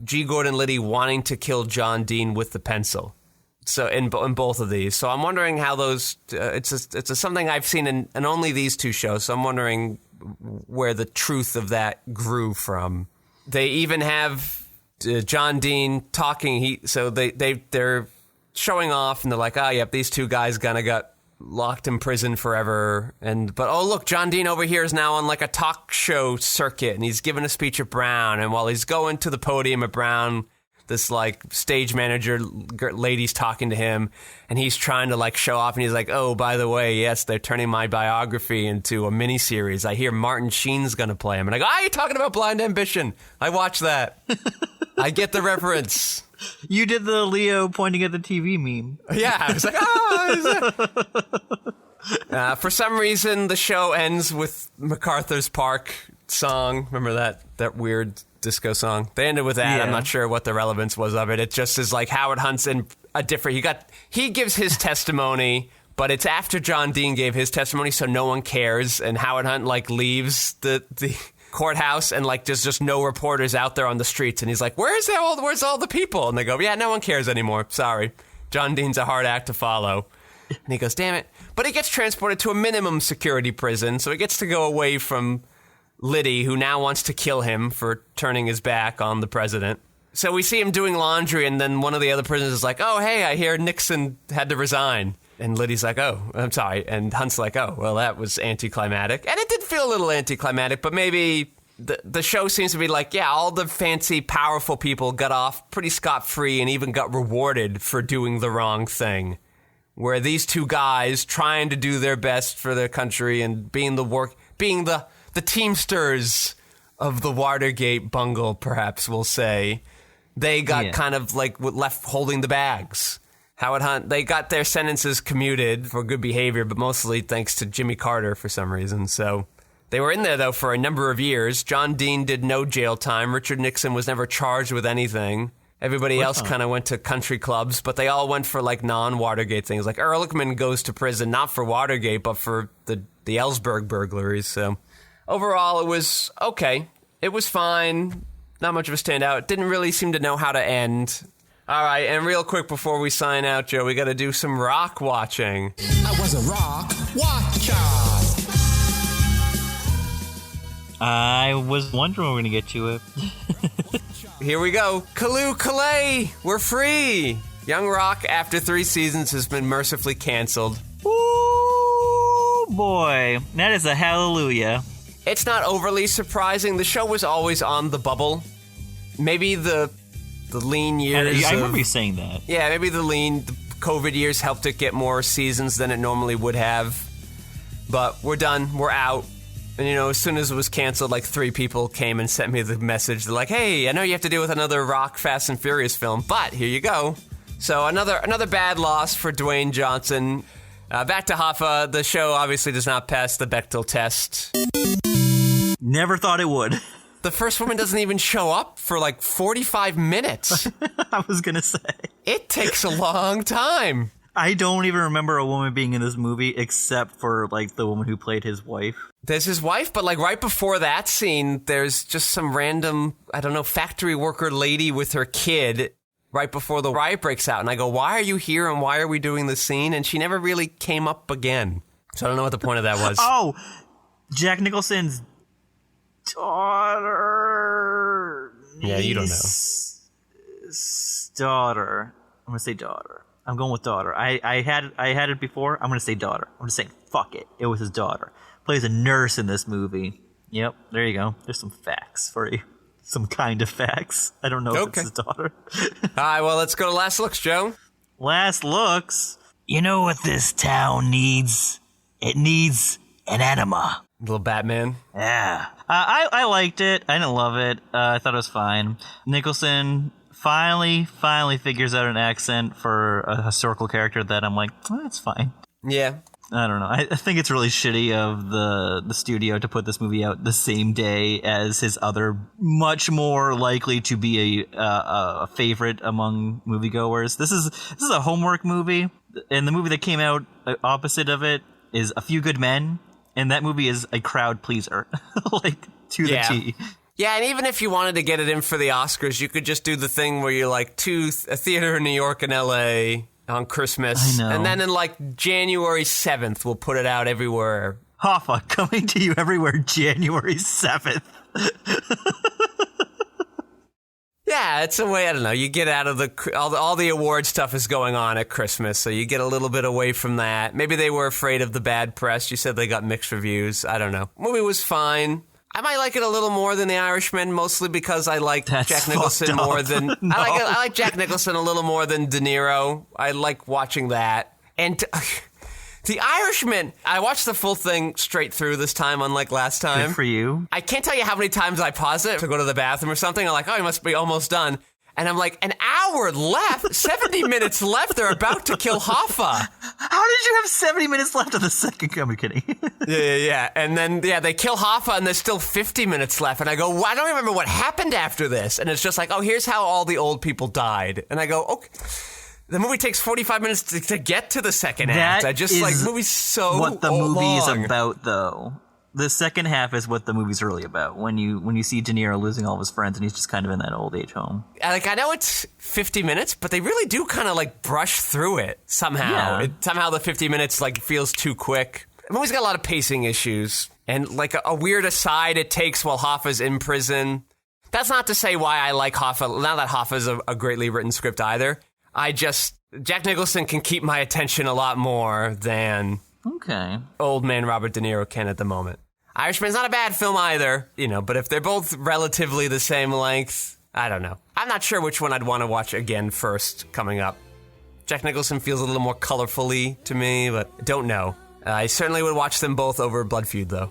G. Gordon Liddy wanting to kill John Dean with the pencil. So in both of these. So I'm wondering how those, it's something I've seen in only these two shows. So I'm wondering where the truth of that grew from. They even have John Dean talking. They're showing off, and they're like, yep, these two guys got locked in prison forever. But look, John Dean over here is now on a talk show circuit, and he's giving a speech at Brown. And while he's going to the podium at Brown, this stage manager lady's talking to him, and he's trying to show off, and he's like, oh, by the way, yes, they're turning my biography into a miniseries. I hear Martin Sheen's gonna play him. And I go, you're talking about Blind Ambition. I watched that. I get the reference. You did the Leo pointing at the TV meme. Yeah, I was like, for some reason, the show ends with MacArthur's Park song. Remember that weird disco song? They ended with that. Yeah. I'm not sure what the relevance was of it. It just is Howard Hunt's in a different... He gives his testimony, but it's after John Dean gave his testimony, so no one cares. And Howard Hunt leaves the courthouse, and there's just no reporters out there on the streets, and he's like, where's all the people? And they go, yeah, no one cares anymore, sorry, John Dean's a hard act to follow. And he goes, damn it. But he gets transported to a minimum security prison, so he gets to go away from Liddy, who now wants to kill him for turning his back on the president. So we see him doing laundry, and then one of the other prisoners is like, oh, hey, I hear Nixon had to resign. And Liddy's like, oh, I'm sorry. And Hunt's like, oh, well, that was anticlimactic. And it did feel a little anticlimactic, but maybe the show seems to be all the fancy, powerful people got off pretty scot-free and even got rewarded for doing the wrong thing. Where these two guys trying to do their best for their country and being the teamsters of the Watergate bungle, perhaps we'll say, they got kind of left holding the bags. Howard Hunt, they got their sentences commuted for good behavior, but mostly thanks to Jimmy Carter for some reason. So they were in there, though, for a number of years. John Dean did no jail time. Richard Nixon was never charged with anything. Everybody else kind of went to country clubs, but they all went for non-Watergate things. Ehrlichman goes to prison, not for Watergate, but for the Ellsberg burglaries. So overall, it was okay. It was fine. Not much of a standout. It didn't really seem to know how to end. All right, and real quick before we sign out, Joe, we got to do some rock watching. I was a rock watcher. I was wondering when we're going to get to it. Here we go. Kalu Kalei, we're free. Young Rock, after 3 seasons, has been mercifully canceled. Ooh, boy. That is a hallelujah. It's not overly surprising. The show was always on the bubble. Maybe the lean years. I remember you saying that. Yeah, maybe the COVID years helped it get more seasons than it normally would have. But we're done. We're out. And, as soon as it was canceled, like 3 people came and sent me the message. They're like, hey, I know you have to deal with another Rock, Fast and Furious film, but here you go. So another bad loss for Dwayne Johnson. Back to Hoffa. The show obviously does not pass the Bechdel test. Never thought it would. The first woman doesn't even show up for like 45 minutes. I was going to say. It takes a long time. I don't even remember a woman being in this movie except for, like, the woman who played his wife. There's his wife, but, like, right before that scene, there's just some random, I don't know, factory worker lady with her kid right before the riot breaks out. And I go, why are you here and why are we doing this scene? And she never really came up again. So I don't know what the point of that was. Oh! Jack Nicholson's daughter. Yeah, you don't know. Daughter. I'm going to say daughter. I'm going with daughter. I had it before. I'm going to say daughter. I'm just saying, fuck it. It was his daughter. Plays a nurse in this movie. Yep, there you go. There's some facts for you. Some kind of facts. I don't know if it's his daughter. All right, well, let's go to Last Looks, Joe. Last Looks? You know what this town needs? It needs an enema. Little Batman. Yeah. I liked it. I didn't love it. I thought it was fine. Nicholson finally figures out an accent for a historical character that I'm like, oh, that's fine. Yeah. I don't know. I think it's really shitty of the studio to put this movie out the same day as his other, much more likely to be a favorite among moviegoers. This is a homework movie, and the movie that came out opposite of it is A Few Good Men, and that movie is a crowd pleaser, like to the T. Yeah, and even if you wanted to get it in for the Oscars, you could just do the thing where you're like a theater in New York and LA on Christmas. I know. And then in like January 7th, we'll put it out everywhere. Hoffa, coming to you everywhere January 7th. Yeah, it's a way, I don't know, you get out of all the award stuff is going on at Christmas, so you get a little bit away from that. Maybe they were afraid of the bad press. You said they got mixed reviews. I don't know. Movie was fine. I might like it a little more than The Irishman, mostly because I like Jack Nicholson more than... No. I like Jack Nicholson a little more than De Niro. I like watching that. And The Irishman, I watched the full thing straight through this time, unlike last time. Good for you. I can't tell you how many times I paused it to go to the bathroom or something. I'm like, oh, you must be almost done. And I'm like, an hour left, 70 minutes left. They're about to kill Hoffa. How did you have 70 minutes left of the second? I'm kidding. Yeah. And then, they kill Hoffa and there's still 50 minutes left. And I go, well, I don't remember what happened after this. And it's just like, oh, here's how all the old people died. And I go, okay. The movie takes 45 minutes to get to the second act. I just like, the movie's so what the movie long. is about, though. The second half is what the movie's really about. When you see De Niro losing all of his friends and he's just kind of in that old age home. Like, I know it's 50 minutes, but they really do kind of like brush through it somehow. Yeah. Somehow the 50 minutes like feels too quick. The movie's got a lot of pacing issues and like a weird aside it takes while Hoffa's in prison. That's not to say why I like Hoffa. Not that Hoffa's a greatly written script either. Jack Nicholson can keep my attention a lot more than old man Robert De Niro can at the moment. Irishman's not a bad film either, but if they're both relatively the same length, I don't know. I'm not sure which one I'd want to watch again first coming up. Jack Nicholson feels a little more colorfully to me, but I don't know. I certainly would watch them both over Blood Feud, though.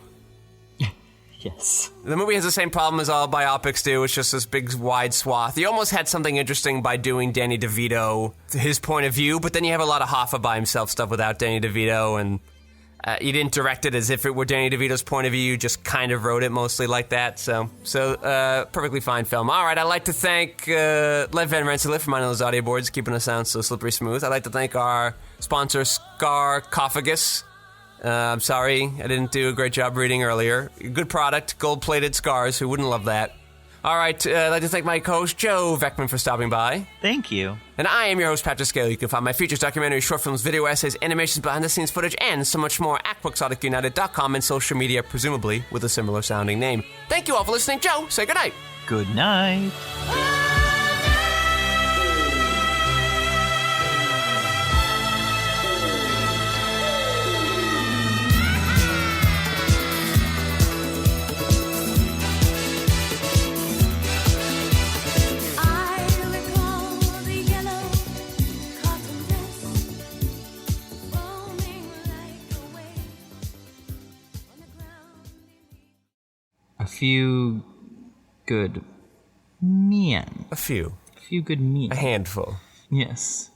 Yes. The movie has the same problem as all biopics do. It's just this big, wide swath. You almost had something interesting by doing Danny DeVito, his point of view, but then you have a lot of Hoffa by himself stuff without Danny DeVito, and you didn't direct it as if it were Danny DeVito's point of view. You just kind of wrote it mostly like that. So perfectly fine film. All right, I'd like to thank Lev Van Rensselaer for minding those audio boards, keeping us sound so slippery smooth. I'd like to thank our sponsor, Scarcophagus. I'm sorry, I didn't do a great job reading earlier. Good product, gold-plated scars. Who wouldn't love that? All right, I'd like to thank my co-host, Joe Vekeman, for stopping by. Thank you. And I am your host, Patrick Scale. You can find my features, documentaries, short films, video essays, animations, behind-the-scenes footage, and so much more at QuixoticUnited.com and social media, presumably with a similar-sounding name. Thank you all for listening. Joe, say goodnight. Good night. A few good men. A few. A few good men. A handful. Yes.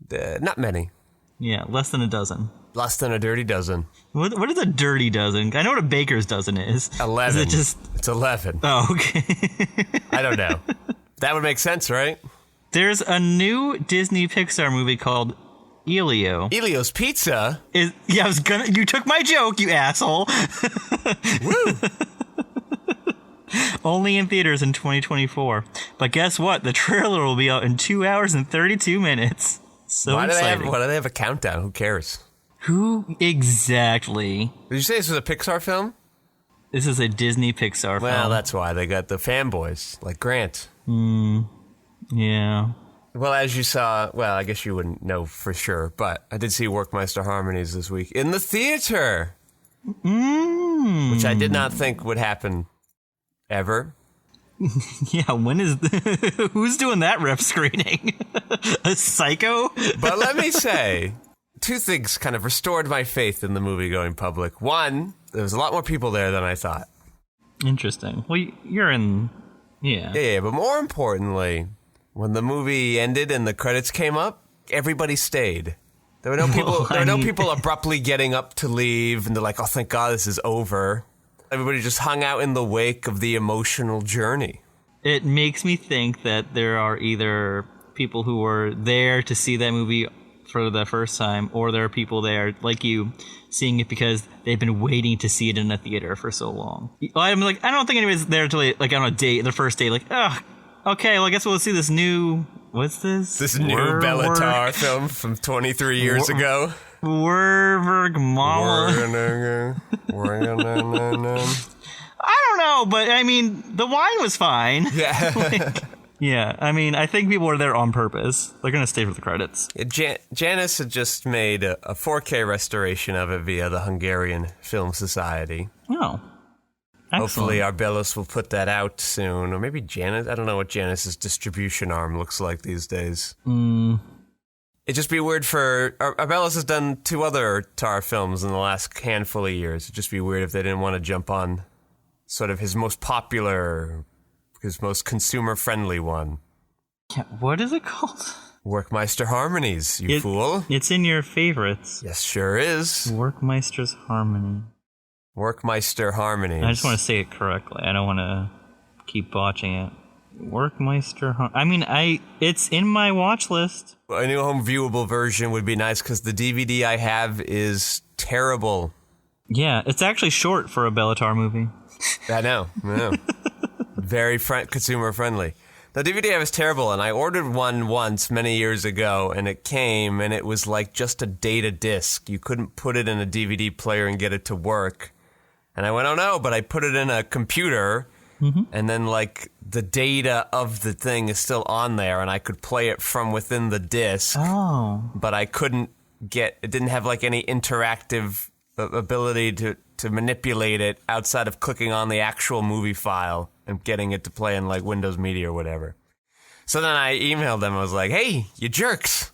Not many. Yeah, less than a dozen. Less than a dirty dozen. What is a dirty dozen? I know what a baker's dozen is. 11. Is it just... It's 11. Oh, okay. I don't know. That would make sense, right? There's a new Disney Pixar movie called Elio. Elio's Pizza? You took my joke, you asshole. Woo! Only in theaters in 2024. But guess what? The trailer will be out in 2 hours and 32 minutes. So exciting. Why do they have a countdown? Who cares? Who exactly? Did you say this was a Pixar film? This is a Disney Pixar film. Well, that's why. They got the fanboys, like Grant. Yeah. Well, as you saw, I guess you wouldn't know for sure, but I did see Workmeister Harmonies this week in the theater. Which I did not think would happen ever. Yeah, when is... Who's doing that rep screening? A psycho? But let me say, two things kind of restored my faith in the movie going public. One, there was a lot more people there than I thought. Interesting. Well, you're in... Yeah. Yeah, but more importantly, when the movie ended and the credits came up, everybody stayed. There were no people. People abruptly getting up to leave, and they're like, "Oh, thank God, this is over." Everybody just hung out in the wake of the emotional journey. It makes me think that there are either people who were there to see that movie for the first time, or there are people there, like you, seeing it because they've been waiting to see it in a theater for so long. I'm like, I don't think anybody's there till like on a date, the first day, like, okay, well, I guess we'll see this new... What's this? This new Bellatar film from 23 years ago. Werberg Mama. I don't know, but I mean, the wine was fine. Yeah. Yeah, I mean, I think people are there on purpose. They're going to stay for the credits. Janice had just made a 4K restoration of it via the Hungarian Film Society. Oh. Excellent. Hopefully Arbelis will put that out soon. Or maybe Janice. I don't know what Janice's distribution arm looks like these days. It'd just be weird for... Arbelis has done 2 other Tar films in the last handful of years. It'd just be weird if they didn't want to jump on sort of his most popular, his most consumer-friendly one. Yeah, what is it called? Workmeister Harmonies, you fool. It's in your favorites. Yes, sure is. Workmeister's Harmony. Workmeister Harmonies. I just want to say it correctly. I don't want to keep botching it. Workmeister it's in my watch list. A new home viewable version would be nice because the DVD I have is terrible. Yeah, it's actually short for a Bellatar movie. I know. Very consumer friendly. The DVD I have is terrible, and I ordered one once many years ago, and it came, and it was like just a data disc. You couldn't put it in a DVD player and get it to work. And I went, oh no, but I put it in a computer, and then like the data of the thing is still on there, and I could play it from within the disc. Oh. But I couldn't it didn't have like any interactive ability to manipulate it outside of clicking on the actual movie file and getting it to play in like Windows Media or whatever. So then I emailed them. I was like, hey, you jerks.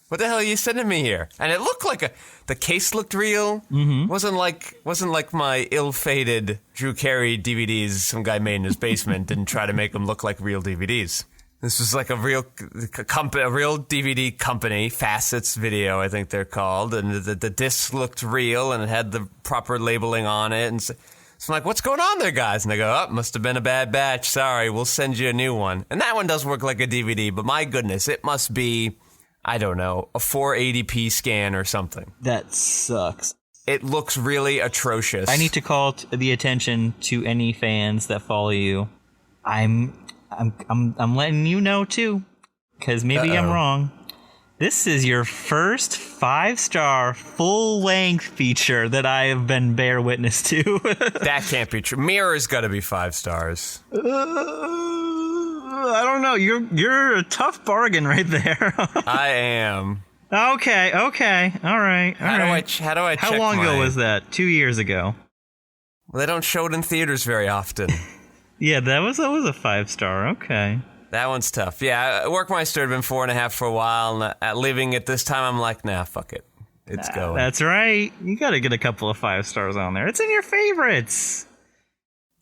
What the hell are you sending me here? And it looked like the case looked real. Wasn't like my ill-fated Drew Carey DVDs some guy made in his basement and try to make them look like real DVDs. This was like a real DVD company, Facets Video, I think they're called, and the disc looked real and it had the proper labeling on it. And so I'm like, what's going on there, guys? And they go, must have been a bad batch. Sorry, we'll send you a new one. And that one does work like a DVD, but my goodness, it must be, I don't know, a 480p scan or something. That sucks. It looks really atrocious. I need to call the attention to any fans that follow you. I'm letting you know too, because maybe I'm wrong. This is your first 5-star full-length feature that I have been bear witness to. That can't be true. Mirror's got to be 5 stars. I don't know. You're a tough bargain right there. I am. Okay. All right. How do I check? How long ago was that? 2 years ago. Well, they don't show it in theaters very often. Yeah, that was a 5-star. Okay. That one's tough. Yeah, Workmeister had been 4.5 for a while, and at leaving it this time, I'm like, nah, fuck it. It's going. That's right. You got to get a couple of 5 stars on there. It's in your favorites.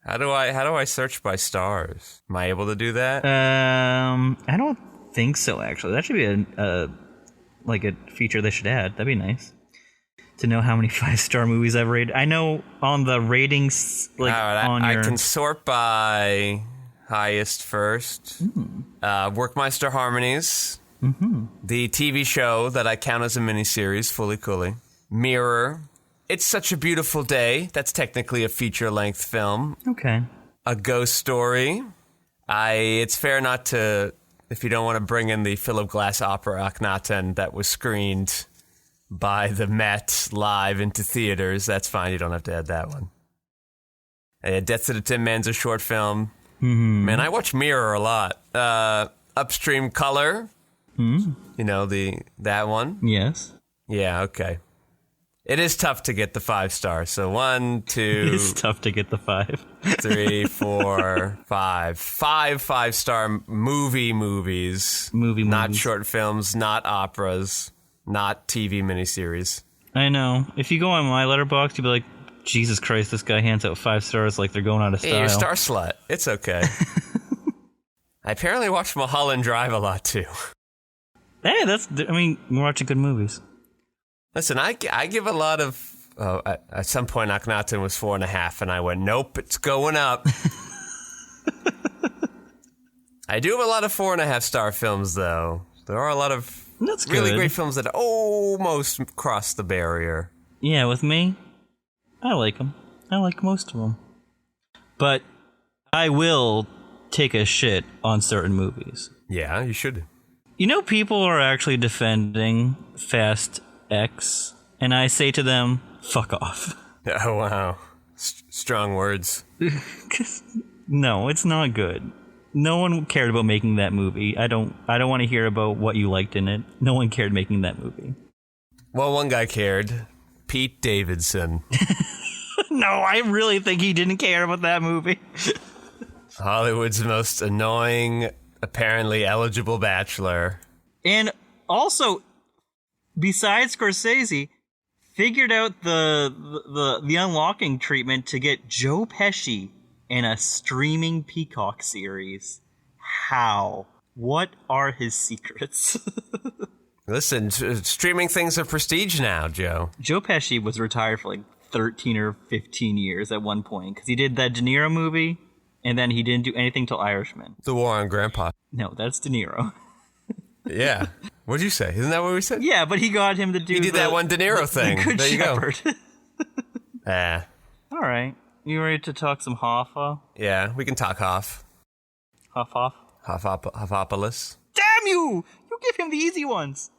How do I search by stars? Am I able to do that? I don't think so. Actually, that should be a feature they should add. That'd be nice to know how many 5-star movies I've rated. I know on the ratings, I can sort by highest first. Workmeister Harmonies. Mm-hmm. The TV show that I count as a miniseries, Fully Cooley. Mirror. It's Such a Beautiful Day. That's technically a feature-length film. Okay. A Ghost Story. It's fair not to, if you don't want to bring in the Philip Glass opera Akhenaten that was screened by the Met live into theaters. That's fine. You don't have to add that one. Death to the Tin Man's a short film. Mm-hmm. Man, I watch Mirror a lot. Upstream Color. Mm-hmm. You know, that one? Yes. Yeah, okay. It is tough to get the 5 stars. So 1, 2... It's tough to get the 5. 3, 4, 5. 5 5-star movies. Not short films, not operas, not TV miniseries. I know. If you go on my letterbox, you'd be like, Jesus Christ, this guy hands out 5 stars like they're going out of style. Hey, you're a star slut. It's okay. I apparently watch Mulholland Drive a lot, too. Hey, we're watching good movies. Listen, I give a lot of... at some point, Akhenaten was 4.5, and I went, nope, it's going up. I do have a lot of 4.5-star films, though. There are a lot of really great films that almost cross the barrier. Yeah, with me, I like them. I like most of them. But I will take a shit on certain movies. Yeah, you should. You know, people are actually defending Fast X, and I say to them, fuck off. Oh, wow. Strong words. No, it's not good. No one cared about making that movie. I don't want to hear about what you liked in it. No one cared making that movie. Well, one guy cared. Pete Davidson. No, I really think he didn't care about that movie. Hollywood's most annoying, apparently eligible bachelor. And also, besides Scorsese, figured out the unlocking treatment to get Joe Pesci in a streaming Peacock series. How? What are his secrets? Listen, streaming things are prestige now, Joe. Joe Pesci was retired for like 13 or 15 years at one point because he did that De Niro movie, and then he didn't do anything till Irishman. The War on Grandpa. No, that's De Niro. Yeah. What'd you say? Isn't that what we said? Yeah, but he got him to do. He did that one De Niro thing. The Good there you Shepherd. Go. All right. You ready to talk some Hoffa? Yeah, we can talk Hoff. Hoff? Hoffopolis. Damn you! You give him the easy ones.